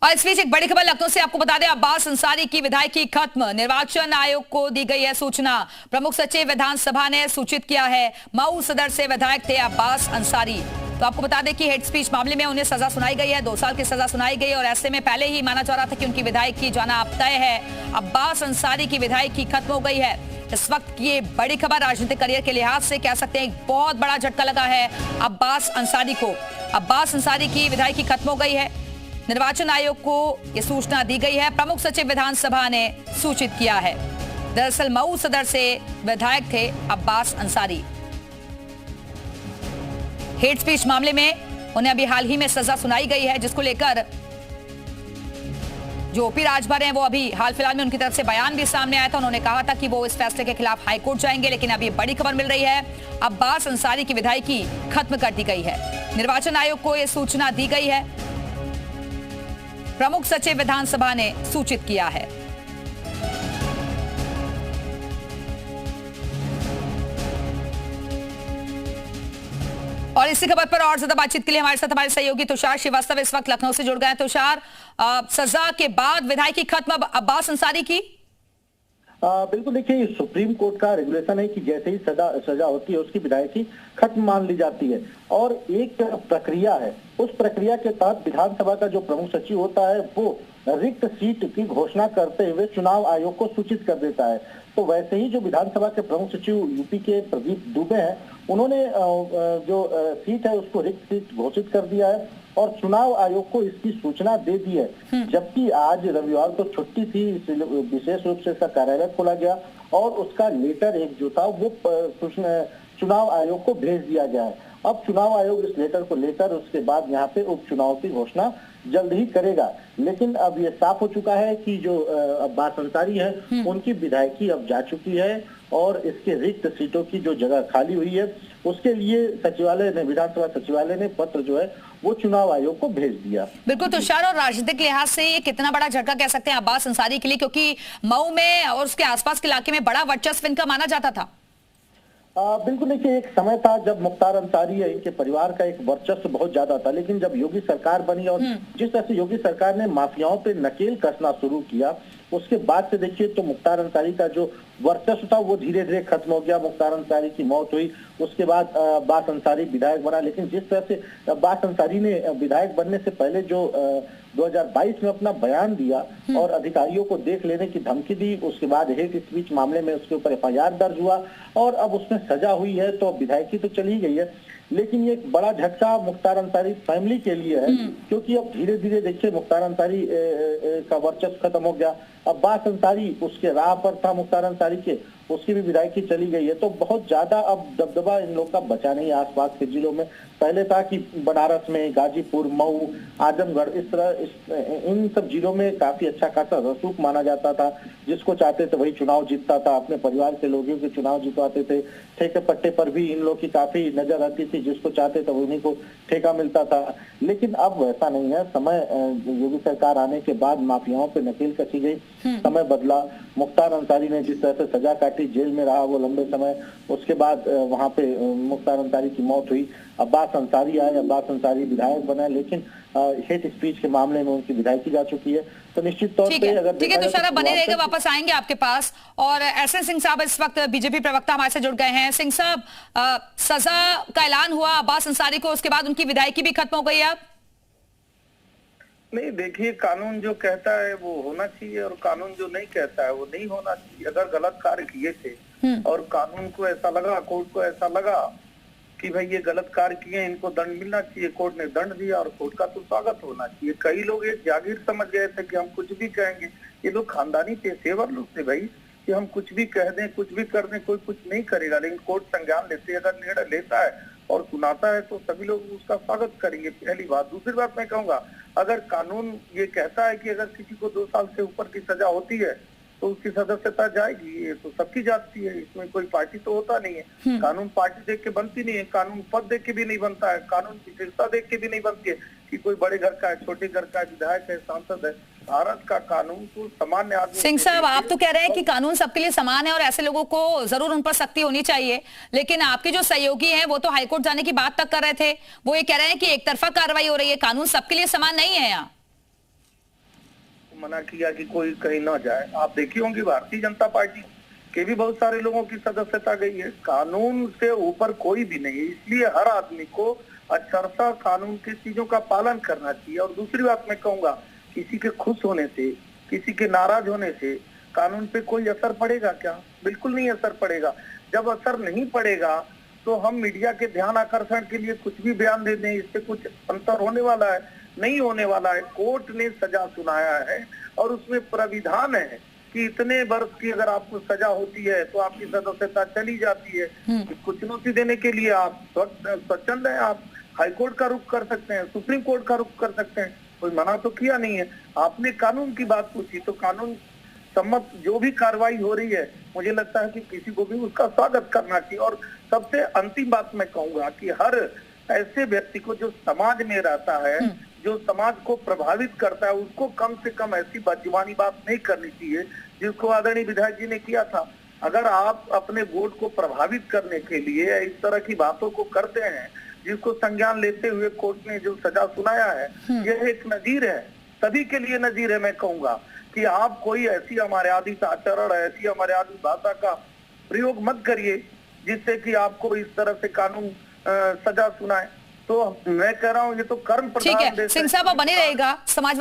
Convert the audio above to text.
और इस बीच एक बड़ी खबर लखनऊ से आपको बता दें, अब्बास अंसारी की विधायकी खत्म। निर्वाचन आयोग को दी गई है सूचना। प्रमुख सचिव विधानसभा ने सूचित किया है। मऊ सदर से विधायक थे अब्बास अंसारी। तो आपको बता दें कि हेड स्पीच मामले में उन्हें सजा सुनाई गई है, 2 साल की सजा सुनाई गई और ऐसे में पहले ही माना जा रहा था कि उनकी विधायकी जाना अब तय है। अब्बास अंसारी की विधायकी खत्म हो गई है। इस वक्त की ये बड़ी खबर राजनीतिक करियर के लिहाज से कह सकते हैं एक बहुत बड़ा झटका लगा है अब्बास अंसारी को। अब्बास अंसारी की विधायकी खत्म हो गई है। निर्वाचन आयोग को यह सूचना दी गई है। प्रमुख सचिव विधानसभा ने सूचित किया है। दरअसल मऊ सदर से विधायक थे अब्बास अंसारी। हेट स्पीच मामले में उन्हें अभी हाल ही में सजा सुनाई गई है, जिसको लेकर जो ओपी राजभर हैं वो अभी हाल फिलहाल में उनकी तरफ से बयान भी सामने आया था। उन्होंने कहा था कि वो इस फैसले के खिलाफ हाईकोर्ट जाएंगे, लेकिन अभी बड़ी खबर मिल रही है अब्बास अंसारी की विधायकी खत्म कर दी गई है। निर्वाचन आयोग को यह सूचना दी गई है। प्रमुख सचिव विधानसभा ने सूचित किया है। और इसी खबर पर और ज्यादा बातचीत के लिए हमारे साथ हमारे सहयोगी तुषार श्रीवास्तव इस वक्त लखनऊ से जुड़ गए हैं। तुषार, सजा के बाद विधायकी खत्म अब्बास अंसारी की। बिल्कुल, देखिए सुप्रीम कोर्ट का रेगुलेशन है कि जैसे ही सजा होती है उसकी विधायकी खत्म मान ली जाती है और एक प्रक्रिया है। उस प्रक्रिया के तहत विधानसभा का जो प्रमुख सचिव होता है वो रिक्त सीट की घोषणा करते हुए चुनाव आयोग को सूचित कर देता है। तो वैसे ही जो विधानसभा के प्रमुख सचिव यूपी के प्रदीप दुबे हैं, उन्होंने जो सीट है उसको रिक्त सीट घोषित कर दिया है और चुनाव आयोग को इसकी सूचना दे दी है। जबकि आज रविवार को छुट्टी थी, विशेष रूप से इसका कार्यालय खोला गया और उसका लेटर एक जो था वो चुनाव आयोग को भेज दिया गया है। अब चुनाव आयोग इस लेटर को लेकर उसके बाद यहाँ पे उपचुनाव की घोषणा जल्द ही करेगा। लेकिन अब ये साफ हो चुका है कि जो अब्बास अंसारी है उनकी विधायकी अब जा चुकी है और इसके रिक्त सीटों की जो जगह खाली हुई है उसके लिए सचिवालय ने, विधानसभा सचिवालय ने पत्र जो है वो चुनाव आयोग को भेज दिया। बिल्कुल तुषार, और राजनीतिक लिहाज से ये कितना बड़ा झटका कह सकते हैं अब्बास अंसारी के लिए, क्योंकि मऊ में और उसके आसपास के इलाके में बड़ा वर्चस्व इनका माना जाता था। बिल्कुल, देखिए एक समय था जब मुख्तार अंसारी है इनके परिवार का एक वर्चस्व बहुत ज्यादा था, लेकिन जब योगी सरकार बनी और जिस तरह से योगी सरकार ने माफियाओं पे नकेल कसना शुरू किया उसके बाद से देखिए तो मुख्तार अंसारी का जो वर्चस्व था वो धीरे धीरे खत्म हो गया। मुख्तार अंसारी की मौत हुई, उसके बाद अब्बास अंसारी विधायक बना, लेकिन जिस तरह से अब्बास अंसारी ने विधायक बनने से पहले जो 2022 में अपना बयान दिया और अधिकारियों को देख लेने की धमकी दी, उसके बाद हेट स्पीच मामले में उसके ऊपर FIR दर्ज हुआ और अब उसमें सजा हुई है, तो विधायकी तो चली गई है। लेकिन ये एक बड़ा झटका मुख्तार अंसारी फैमिली के लिए है, क्योंकि अब धीरे धीरे देखिए मुख्तार अंसारी का वर्चस्व खत्म हो गया। अब्बास अंसारी उसके राह पर था, मुख्तार अंसारी के उसकी भी विधायकी चली गई है, तो बहुत ज्यादा अब दबदबा इन लोग का बचा नहीं है आसपास के जिलों में। पहले था कि बनारस में, गाजीपुर, मऊ, आजमगढ़, इस तरह इन सब जिलों में काफी अच्छा खासा रसूख माना जाता था। जिसको चाहते थे वही चुनाव जीतता था, अपने परिवार के लोगों के चुनाव जितवाते थे। ठेके पट्टे पर भी इन लोग की काफी नजर आती थी, जिसको चाहते थे उन्हीं को ठेका मिलता था। लेकिन अब वैसा नहीं है। समय योगी सरकार आने के बाद माफियाओं पे नकेल कसी गई, समय बदला। मुख्तार अंसारी ने जिस तरह से सजा काटी, जेल में रहा वो लंबे समय, उसके बाद वहां पे मुख्तार अंसारी की मौत हुई। अब्बास अंसारी आए, अब्बास अंसारी विधायक बने, लेकिन हेट स्पीच के मामले में उनकी विधायकी जा चुकी है। तो निश्चित तौर पे अगर ठीक है तुषार, बने रहेगा, वापस आएंगे आपके पास। और एसएन सिंह साहब इस वक्त बीजेपी प्रवक्ता हमारे से जुड़ गए हैं। सिंह साहब, सजा का ऐलान हुआ अब्बास अंसारी को, उसके बाद उनकी विधायकी भी खत्म हो गई है। नहीं, देखिए कानून जो कहता है वो होना चाहिए और कानून जो नहीं कहता है वो नहीं होना चाहिए। अगर गलत कार्य किए थे और कानून को ऐसा लगा, कोर्ट को ऐसा लगा कि भाई ये गलत कार्य किए, इनको दंड मिलना चाहिए, कोर्ट ने दंड दिया और कोर्ट का तो स्वागत होना चाहिए। कई लोग ये जागीर समझ गए थे कि हम कुछ भी कहेंगे। ये लोग खानदानी पेशेवर लोग थे भाई, कि हम कुछ भी कह दें, कुछ भी कर दें, कोई कुछ नहीं करेगा। लेकिन कोर्ट संज्ञान लेते, अगर निर्णय लेता है और सुनाता है तो सभी लोग उसका स्वागत करेंगे, पहली बात। दूसरी बात मैं कहूंगा, अगर कानून ये कहता है कि अगर किसी को 2 साल से ऊपर की सजा होती है तो उसकी सदस्यता जाएगी, ये तो सबकी जाती है, इसमें कोई पार्टी तो होता नहीं है। कानून पार्टी देख के बनती नहीं है, कानून पद देख के भी नहीं बनता है, कानून विशेषता देख के भी नहीं बनती है कि कोई बड़े घर का है, छोटे घर का है, विधायक है, सांसद है। भारत का कानून तो सामान्य आदमी। सिंह साहब, आप तो कह रहे हैं कि कानून सबके लिए समान है और ऐसे लोगों को जरूर उन पर सख्ती होनी चाहिए, लेकिन आपके जो सहयोगी हैं वो तो हाईकोर्ट जाने की बात तक कर रहे थे। वो ये कह रहे हैं कि एक तरफा कार्रवाई हो रही है, कानून सबके लिए समान नहीं है यहाँ। मना किया कि कोई कहीं ना जाए। आप देखी होंगी भारतीय जनता पार्टी के भी बहुत सारे लोगों की सदस्यता गई है। कानून से ऊपर कोई भी नहीं है, इसलिए हर आदमी को अक्षरशः कानून की चीजों का पालन करना चाहिए। और दूसरी बात मैं कहूंगा, किसी के खुश होने से, किसी के नाराज होने से कानून पे कोई असर पड़ेगा क्या? बिल्कुल नहीं असर पड़ेगा। जब असर नहीं पड़ेगा तो हम मीडिया के ध्यान आकर्षण के लिए कुछ भी बयान दे दें, इससे कुछ अंतर होने वाला है? नहीं होने वाला है। कोर्ट ने सजा सुनाया है और उसमें प्राविधान है कि इतने वर्ष की अगर आपको सजा होती है तो आपकी सदस्यता चली जाती है। इसको चुनौती देने के लिए आप स्वच्छंद हैं, आप हाईकोर्ट का रुख कर सकते हैं, सुप्रीम कोर्ट का रुख कर सकते हैं, कोई मना तो किया नहीं है। आपने कानून की बात पूछी तो कानून सम्मत जो भी कार्रवाई हो रही है, मुझे लगता है कि किसी को भी उसका स्वागत करना चाहिए। और सबसे अंतिम बात मैं कहूंगा कि हर ऐसे व्यक्ति को जो समाज में रहता है, जो समाज को प्रभावित करता है, उसको कम से कम ऐसी बदजुबानी बात नहीं करनी चाहिए जिसको आदरणीय विधायक जी ने किया था। अगर आप अपने वोट को प्रभावित करने के लिए इस तरह की बातों को करते हैं, जिसको संज्ञान लेते हुए कोर्ट ने जो सजा सुनाया है, यह एक नजीर है, सभी के लिए नजीर है। मैं कहूंगा कि आप कोई ऐसी अमर्यादित आचरण, ऐसी अमर्यादित भाषा का प्रयोग मत करिए जिससे कि आपको इस तरह से कानून सजा सुनाए। तो मैं कह रहा हूँ ये तो कर्म प्रधान ठीक है देश सिंह साहब, बने रहेगा समाजवादी